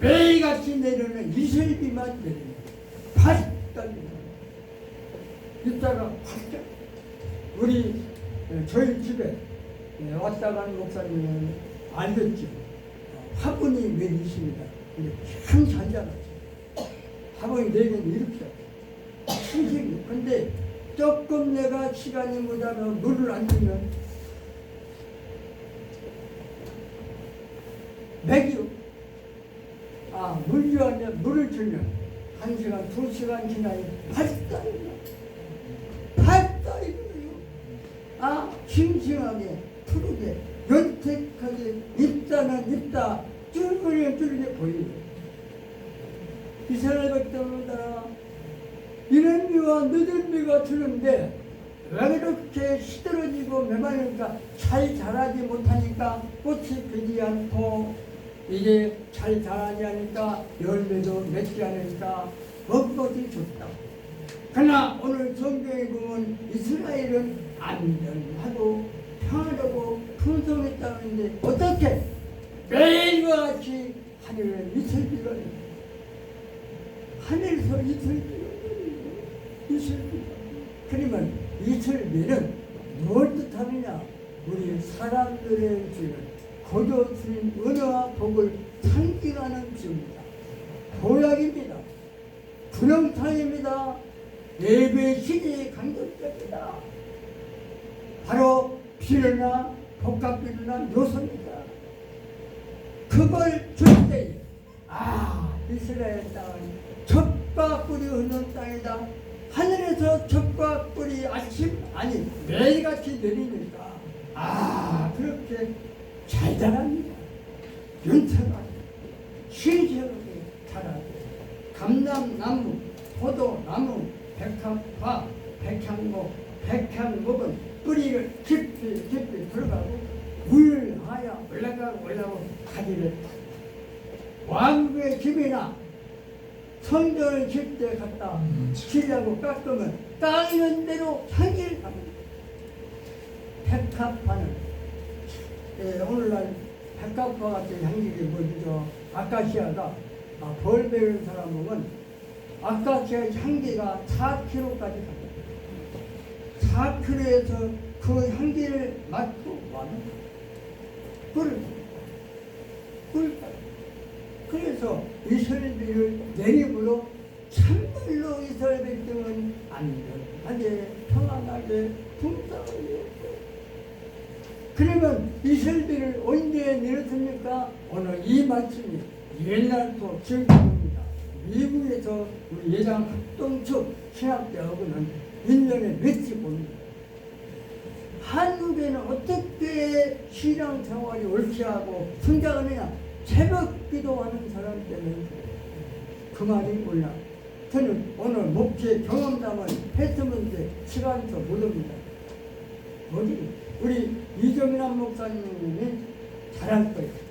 [SPEAKER 1] 매일같이 내려는 이슬비만 내립니다. 바짝 이따가 활짝 우리 저희 집에 왔다 간 목사님은 알겠지. 화분이 몇 있습니다. 근데 참 잘 자랐죠. 화분이 4개는 이렇게 신기해요. 근데 조금 내가 시간이 모자라서 물을 안 주면 맥이요. 물 주면 물을 주면 1시간, 2시간 지나니 발달이요. 싱싱하게, 푸르게, 연택하게, 입다는 입다, 쭈르게 보여요. 이스라엘 백성들아, 이른 비와 늦은 비가 주는데 왜 이렇게 시들어지고 메마르니까 잘 자라지 못하니까 꽃이 피지 않고 이게 잘 자라지 않으니까 열매도 맺지 않으니까 먹을 것이 좋다. 그러나 오늘 성경에 보면 이스라엘은 안전하고 평화하고 풍성했다는데 어떻게 매일과 같이 하늘에 이슬비가 하늘에서 이슬비가 그러면 이슬비는 무엇 뜻하느냐? 우리 사람들의 주는 거저 주인 은혜와 복을 상징하는 주입니다. 보약입니다. 동영상입니다. 예배 시대의 강조점이다. 바로 비료나 복합비료나 요소입니다. 그걸 줄 때에 이스라엘 땅은 젖과 꿀이 흐르는 땅이다. 하늘에서 젖과 꿀이 아침 아니 매일같이 내리니까 그렇게 잘 자랍니다. 윤택하게 신실하게 자라고 감람나무, 포도나무, 백합화, 백향목, 백향목은 뿌리를 깊이 들어가고 물하여 올라가고 가지를 왕국의 집이나 성전을 질 때 갖다 치려고 깎으면 깎는 대로 향기를 갑니다. 백합화는 오늘날 백합화 같은 향기를 뭐죠? 아카시아가 벌 배운 사람 보면 아카시아 향기가 4km까지 갑니다. 4km에서 그 향기를 맡고 와는 꿀을 그래서 이스라엘을 내림으로 참말로 이스라엘 백성은 안전하게 평안하게 풍성하게. 그러면 이스라엘을 언제 내렸습니까? 오늘 이 말씀이 옛날부터 지금입니다. 미국에서 우리 예장 합동측 신학대학원은 1년에 몇씩 봅니다. 한국에는 어떻게 신앙생활이 옳게 하고 성장하느냐? 새벽 기도하는 사람 때문에 그 말이 몰라. 저는 오늘 목회 경험담을 했으면 시간도 못 옵니다. 어디? 우리 이정남 목사님이 잘할 거예요.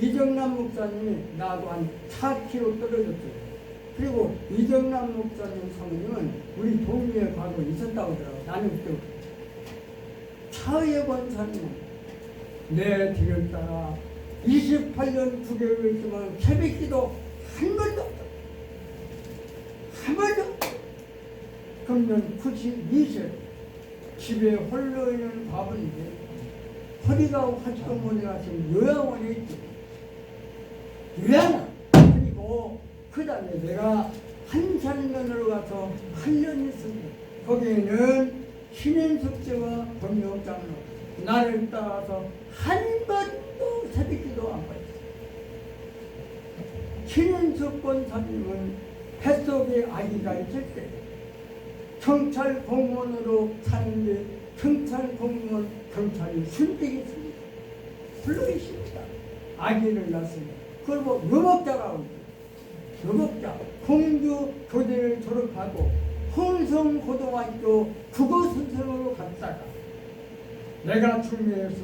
[SPEAKER 1] 이정남 목사님이 나하고 한 4km 떨어졌어요. 그리고 이정남 목사님 사모님은 우리 동네에 가고 있었다고 하더라고요. 나는 또 차의 권사님은 내 뒤를 따라 28년 9개월 있지만 새벽기도 한 번도 없다. 한 번도 없다. 금년 92세 집에 홀로 있는 바보인데 허리가 활동원에 지금 요양원에 있지. 요양원. 그리고 그 다음에 내가 한산면으로 가서 8년 있습니다. 거기에는 신인숙제와 동료장로 나를 따라서 한 번도 새벽기도 안 받았어요. 신인숙 권사님은 뱃속에 아기가 있을 때 경찰 공무원으로 사는데 경찰 공무원 경찰이 순직했습니다. 불러있습니다. 아기를 낳습니다. 그걸 뭐 유목자라고 합니다. 유목자 공주 교대를 졸업하고 홍성고등학교 국어선생으로 갔다가 내가 중매에서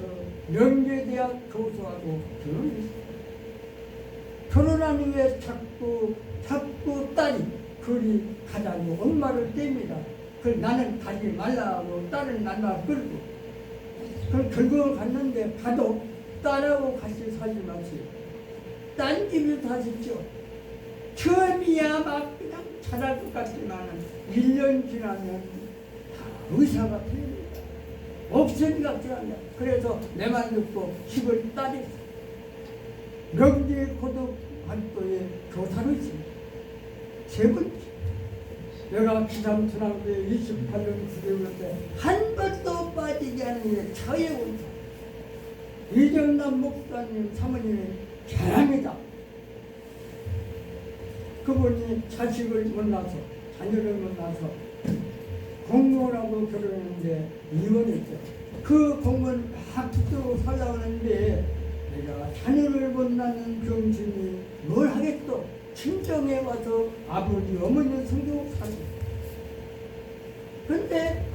[SPEAKER 1] 명계대학 교수하고 결혼했습니다. 결혼한 후에 자꾸 딸이 그리 가자고 엄마를 뗍니다. 그걸 나는 가지 말라고 딸을 날라 끌고 그걸 결국은 갔는데 가도 딸하고 같이 살지 마세요. 딴 집에 사십시오. 처음이야 막 그냥 잘할 것 같지만 1년 지나면 다 의사가 됩니다. 없으니까 들어간다. 그래서 내 말 듣고 집을 딸이 명지 고등학교에 교사로 있습니다. 세 번째 내가 기삼천왕대 28년 9개월 때 한 번도 빠지지 않은 게 차의 원사 이정남 목사님 사모님이 잘합니다. 그분이 자식을 못 낳아서 자녀를 못 낳아서 공무원하고 결혼했는데 이혼했죠. 그 공무원 막 붙들고 살아오는데 내가 자녀를 못 낳는 병신이 뭘 하겠어. 친정에 와서 아버지 어머니 성경 살고. 근데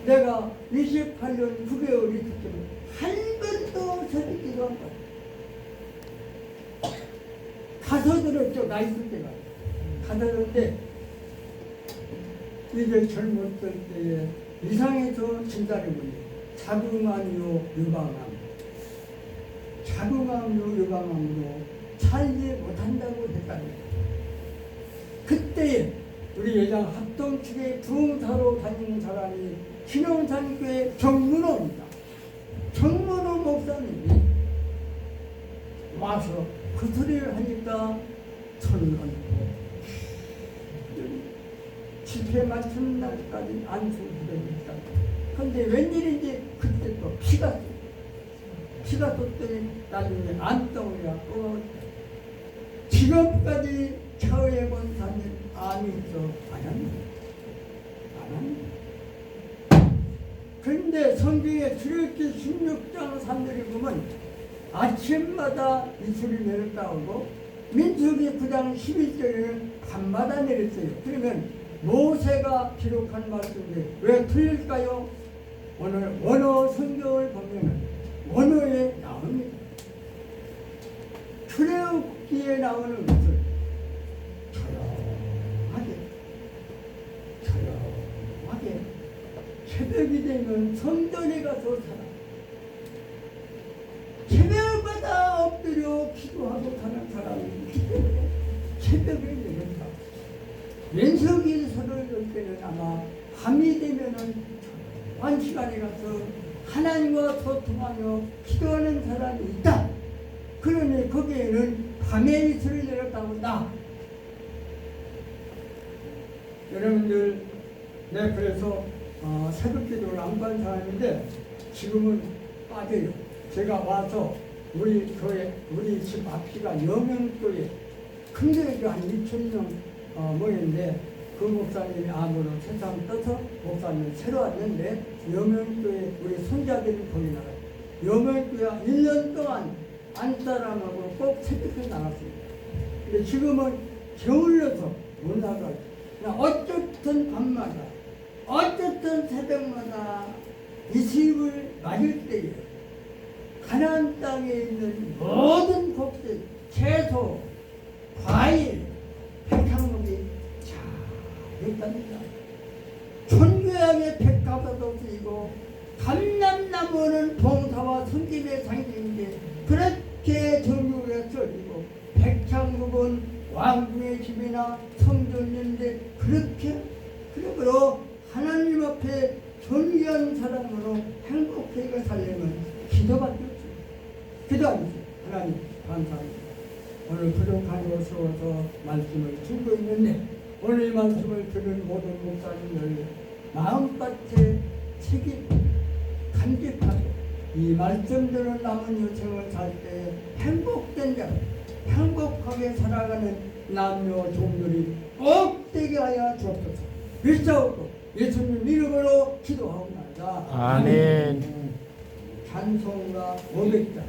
[SPEAKER 1] 내가 28년 9개월 있을 때는 한 번도 새벽기도 안 받았어. 가서 들었죠. 나 있을 때가. 가서 들었는데 이제 젊었을 때에 이상해서 진단해 보니 자궁암이요 유방암. 자궁암이요 유방암으로 살지 못한다고 했답니다. 그때에 우리 예장 합동 측의 부흥사로 다니는 사람이 신용산교회 정문호입니다. 정문호 목사님이 와서 그 소리를 하니까 손을 얹고 집회 마치는 날까지 안수기도했다. 근데 웬일인지 그때 또 피가 떴더니 나중에 안덩이가 또 지금까지 처해 본 사람이 암이 있어 안 합니다. 그런데 성경에 출애굽기 16장 3절에 보면 아침마다 이슬이 내렸다고 민수기 9장 11절에는 밤마다 내렸어요. 그러면 모세가 기록한 말씀인데 왜 틀릴까요? 오늘 원어 성경을 보면 원어에 나옵니다. 출애굽기에 나오는 것을 조용하게 새벽이 되면 성전에 가서 살아. 새벽마다 엎드려 기도하고 사는 사람이 있기 때문에 새벽에 내렸다. 연석일서를 열 때는 아마 밤이 되면은 한 시간에 가서 하나님과 소통하며 기도하는 사람이 있다. 그러니 거기에는 밤에 이슬을 내렸다고 한다. 여러분들, 네, 그래서 새벽기도를 안 간 사람인데 지금은 빠져요. 제가 와서 우리 교회, 우리 집 앞이가 여명교회, 큰 교회가 한 2,000명 모였는데 그 목사님이 암으로 세상 떠서 목사님이 새로 왔는데 여명교회 우리 손자들이 거기 나가요. 여명교회 1년 동안 안사람하고 꼭 새벽에 나갔습니다. 근데 지금은 게을러서 못 나가요. 어쨌든 밤마다, 어쨌든 새벽마다 이 집을 맞을 때에 가나안 땅에 있는 모든 곡식, 채소, 과일, 백향목이 잘 있답니다. 천교양의 백화사도 쓰이고 감람나무는 봉사와 섬김의 상징인데 그렇게 정육에 써지고 백향목은 왕궁의 집이나 성전인데 그렇게 그러므로 하나님 앞에 존귀한 사람으로 행복하게 살려면 기도밖에 없어요. 기도하면서 하나님 감사합니다. 오늘 부족한 것으로서 말씀을 주고 있는데 오늘 이 말씀을 들은 모든 목사님들 마음밭에 책임 간직하고 이 말씀들을 남은 여생을 살 때 행복된 자, 행복하게 살아가는 남녀 종들이 꼭 되게 하여 주옵소서. 믿사옵고 예수님 이름으로 기도하옵나이다.
[SPEAKER 3] 아멘.
[SPEAKER 1] 찬송가 500장.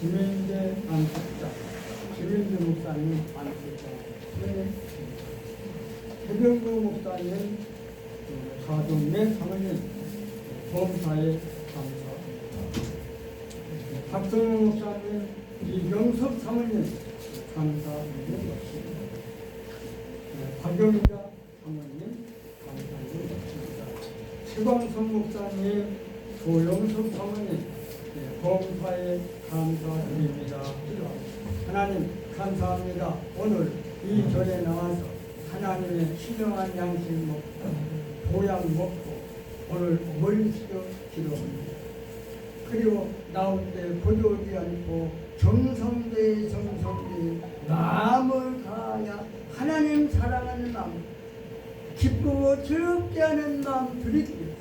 [SPEAKER 1] 지금 이제 목사님 안수자, 해병구 목사님, 사동네 사모님, 범사에 감사합니다. 박성호 목사님, 이경섭 사모님 감사드립니다. 박영자 사모님 감사드립니다. 최광성 목사님, 조영섭 사모님 범사에 감사드립니다. 하나님 감사합니다. 오늘 이 절에 나와서 하나님의 신령한 양식 먹고 보양 먹고 오늘 멀리시도 기도합니다. 그리고 나올 때 고조하지 않고 정성대에 마음을 다하여 하나님 사랑하는 마음, 기쁘고 즐겁게 하는 마음 드리기 위해서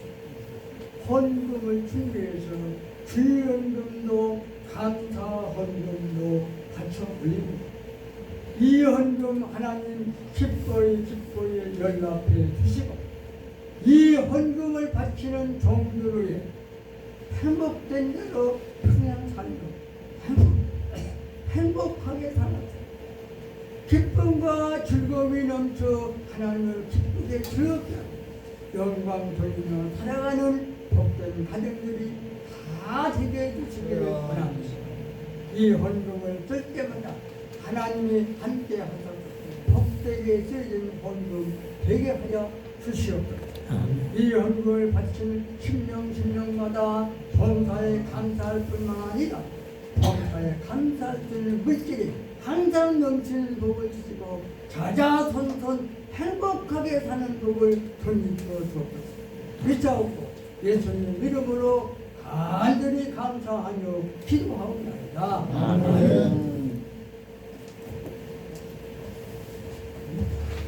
[SPEAKER 1] 헌금을 준비해서 주헌금도 감사 헌금도 바쳐 올립니다. 이 헌금 하나님 기꺼이 연락해 주시고 이 헌금을 바치는 종들의 행복된 대로 그냥 살고 행복하게 살아서 기쁨과 즐거움이 넘쳐 하나님을 기쁘게 즐겁게 하고 영광 돌리며 살아가는 복된 가정들이 다 되게 해주시기를 원합니다. 이 헌금을 쓸 때마다 하나님이 함께 하셔서 복되게 쓰여진 헌금 되게 하여 주시옵소서. 이 헌금을 바치는 심령마다 범사에 감사할 뿐만 아니라 범사에 감사할 수 있는 물질이 항상 넘치는 복을 주시고 자자손손 행복하게 사는 복을 던지어 주옵소서. 믿사옵고 예수님 이름으로 간절히 감사하며 기도하옵나이다.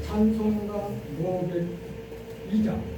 [SPEAKER 1] 찬송가 502장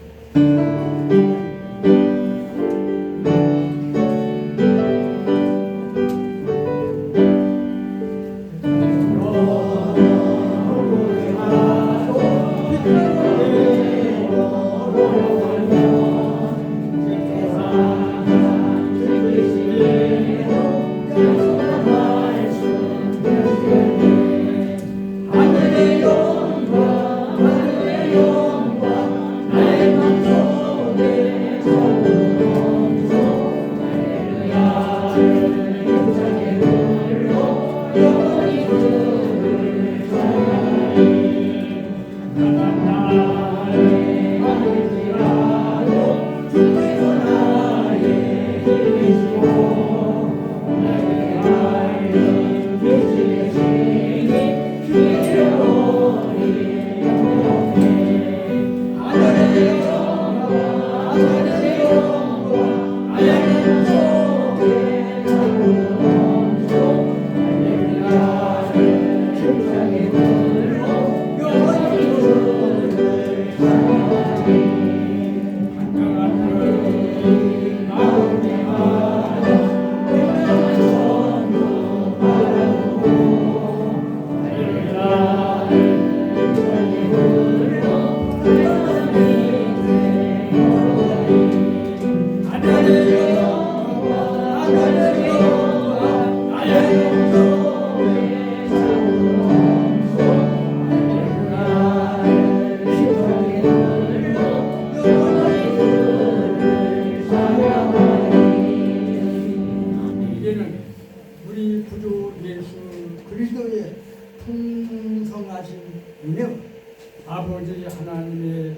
[SPEAKER 1] 아버지 하나님의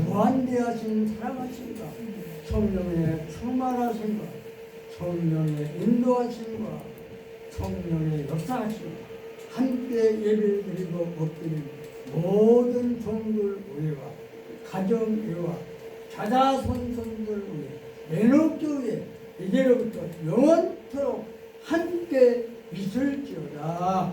[SPEAKER 1] 무한대하신 사랑하심과 성령의 충만하심과 성령의 인도하심과 성령의 역사하심과 함께 예배를 드리고 엎드리는 모든 종들 의회와 가정 의회와 자자손손들 의회 매너교회 이제로부터 영원토록 함께 있을지어다.